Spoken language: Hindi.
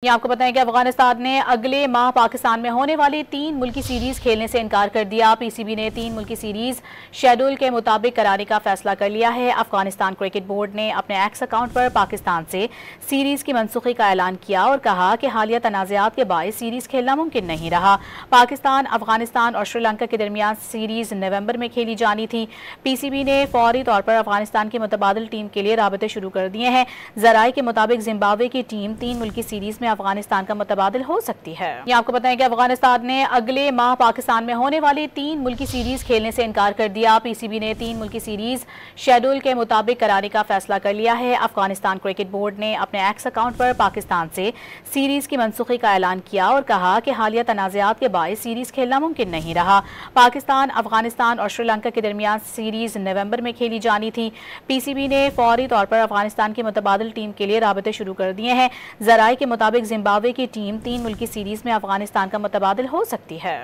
ये आपको बताएं कि अफगानिस्तान ने अगले माह पाकिस्तान में होने वाली 3 मुल्की सीरीज खेलने से इनकार कर दिया। पीसीबी ने 3 मुल्की सीरीज शेड्यूल के मुताबिक कराने का फैसला कर लिया है। अफगानिस्तान क्रिकेट बोर्ड ने अपने एक्स अकाउंट पर पाकिस्तान से सीरीज की मनसूखी का ऐलान किया और कहा कि हालिया तनाज़ात के बायस सीरीज खेलना मुमकिन नहीं रहा। पाकिस्तान, अफगानिस्तान और श्रीलंका के दरमियान सीरीज नवंबर में खेली जानी थी। पीसीबी ने फौरी तौर पर अफगानिस्तान की मुतबादिल टीम के लिए राबते शुरू कर दिए हैं। जराये के मुताबिक जिम्बाब्वे की टीम 3 मुल्की सीरीज में अफगानिस्तान का मुतबादिल हो सकती है। ये आपको बताएं कि अफगानिस्तान ने अगले माह पाकिस्तान में होने वाली 3 मुल्की सीरीज खेलने से इनकार कर दिया। पीसीबी ने 3 मुल्की सीरीज शेड्यूल के मुताबिक कराने का फैसला कर लिया है। अफगानिस्तान क्रिकेट बोर्ड ने अपने एक्स अकाउंट पर पाकिस्तान से सीरीज की मनसूखी का ऐलान किया और कहा कि हालिया तनाज़ात के बायस सीरीज खेलना मुमकिन नहीं रहा। पाकिस्तान, अफगानिस्तान और श्रीलंका के दरमियान सीरीज नवंबर में खेली जानी थी। पीसीबी ने फौरी तौर पर अफगानिस्तान की मुतबादिल टीम के लिए राबते शुरू कर दिए हैं। जराये के मुताबिक जिम्बाब्वे की टीम 3 मुल्की सीरीज में अफगानिस्तान का मुतबादिल हो सकती है।